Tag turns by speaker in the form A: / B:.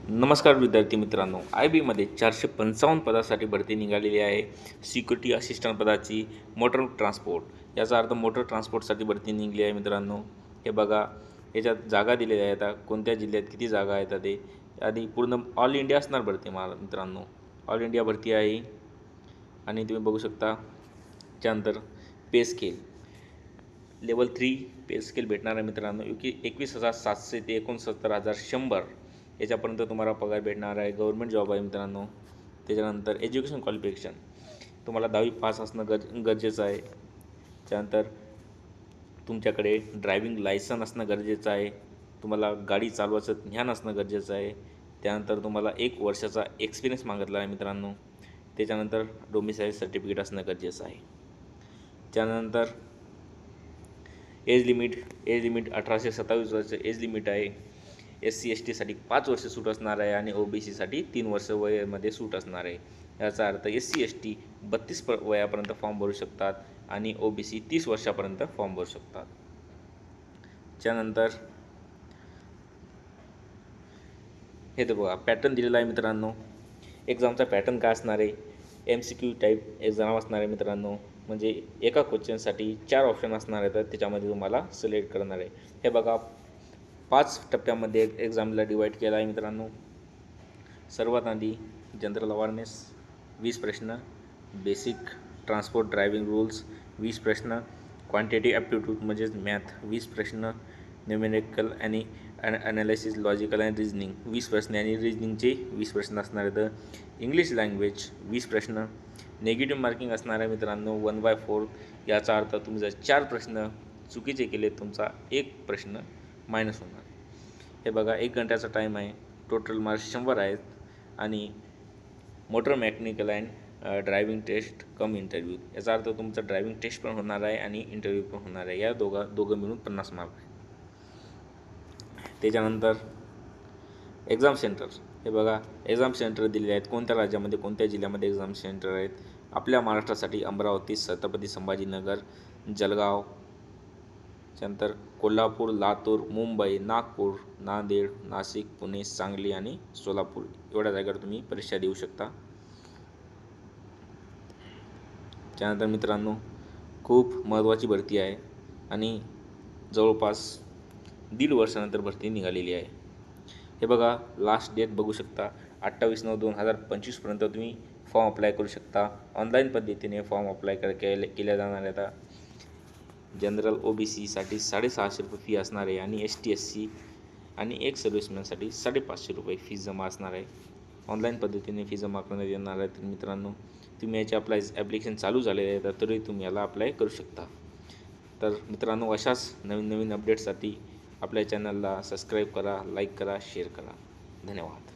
A: नमस्कार विद्यार्थी मित्रांनो, आय बीमध्ये 455 पदासाठी भरती निघालेली आहे. सिक्युरिटी असिस्टंट पदाची मोटर ट्रान्सपोर्ट, याचा अर्थ मोटर ट्रान्सपोर्टसाठी भरती निघाली आहे मित्रांनो. हे बघा, याच्यात जागा दिलेल्या आहेत. कोणत्या जिल्ह्यात किती जागा आहेत ते, आणि पूर्ण ऑल इंडिया असणार भरती मित्रांनो. ऑल इंडिया भरती आहे. आणि तुम्ही बघू शकता त्यानंतर पे स्केल लेवल 3 पे स्केल भेटणार आहे मित्रांनो. 21,700 ते 69,100 याच्यापर्यंत तुम्हाला पगार भेटणार आहे. गव्हर्नमेंट जॉब आहे मित्रांनो. त्याच्यानंतर एज्युकेशन क्वालिफिकेशन तुम्हाला 10वी पास असणं गरजेचं आहे. त्यानंतर तुमच्याकडे ड्रायव्हिंग लायसन असणं गरजेचं आहे. तुम्हाला गाडी चालवायचं ज्ञान असणं गरजेचं आहे. त्यानंतर तुम्हाला 1 वर्षाचा एक्सपिरियन्स मागितला आहे मित्रांनो. त्याच्यानंतर डोमिसाईल सर्टिफिकेट असणं गरजेचं आहे. त्यानंतर एज लिमिट 1827 वर्ष एज लिमिट आहे. SC ST साठी 5 वर्ष सूट असणार आहे आणि OBC साठी 3 वर्ष वयामध्ये सूट असणार आहे. याचा अर्थ SC ST 32 वयापर्यंत फॉर्म भरू शकतात आणि OBC 30 वर्षापर्यंत फॉर्म भरू शकतात. त्यानंतर हे तर बघा, पॅटर्न दिलेला आहे मित्रांनो. एक्झामचा पॅटर्न काय असणार आहे? MCQ टाईप एक्झाम असणार आहे मित्रांनो. म्हणजे एका क्वेश्चनसाठी 4 ऑप्शन असणार आहेत, त्याच्यामध्ये तुम्हाला सिलेक्ट करणार आहे. हे बघा, 5 टप्प्यामध्ये एक्झामला डिवाईड केला आहे मित्रांनो. सर्वात आधी जनरल अवेअरनेस 20 प्रश्न, बेसिक ट्रान्सपोर्ट ड्रायव्हिंग रूल्स 20 प्रश्न, क्वांटिटी ॲप्टिट्यूड म्हणजेच मॅथ 20 प्रश्न, न्यूमेरिकल आणि ॲनालिसिस लॉजिकल आणि रिजनिंग 20 प्रश्न आणि रिजनिंगचे 20 प्रश्न असणार आहेत. इंग्लिश लँग्वेज 20 प्रश्न. नेगेटिव्ह मार्किंग असणार आहे मित्रांनो 1/4. याचा अर्थ तुम्ही जर 4 प्रश्न चुकीचे केले, तुमचा 1 प्रश्न मायनस होणार. हे बघा, 1 घंट्याचा टाईम आहे. टोटल मार्क्स 100 आहेत. आणि motor mechanical and driving test cum interview, याचा अर्थ तुमचं ड्रायव्हिंग टेस्ट पण होणार आहे आणि इंटरव्ह्यू पण होणार आहे. या दोघं मिळून 50 मार्क आहे. त्याच्यानंतर एक्झाम सेंटर, हे बघा, एक्झाम सेंटर दिलेले आहेत. कोणत्या राज्यामध्ये कोणत्या जिल्ह्यामध्ये एक्झाम सेंटर आहेत. आपल्या महाराष्ट्रासाठी अमरावती, छत्रपती संभाजीनगर, जळगाव, त्यानंतर कोल्हापूर, लातूर, मुंबई, नागपूर, नांदेड, नाशिक, पुणे, सांगली आणि सोलापूर एवढ्या जागेवर तुम्ही परीक्षा देऊ शकता. त्यानंतर मित्रांनो, खूप महत्त्वाची भरती आहे आणि जवळपास 1.5 वर्षानंतर भरती निघालेली आहे. हे बघा, लास्ट डेट बघू शकता 28/9/2025 तुम्ही फॉर्म अप्लाय करू शकता. ऑनलाईन पद्धतीने फॉर्म अप्लाय केल्या जाणार आहेत. जनरल OBC साठी 650 रुपये फी असणार आहे आणि ST SC आणि एक सर्व्हिसमॅनसाठी 550 रुपये फीस जमा असणार आहे. ऑनलाईन पद्धतीने फी जमा करण्यात येणार आहे. तर मित्रांनो, तुम्ही याचे ॲप्लिकेशन चालू झालेले आहे, तर तरी तुम्ही याला अप्लाय करू शकता. तर मित्रांनो, अशाच नवीन अपडेट्ससाठी आपल्या चॅनलला सबस्क्राईब करा, लाईक करा, शेअर करा. धन्यवाद.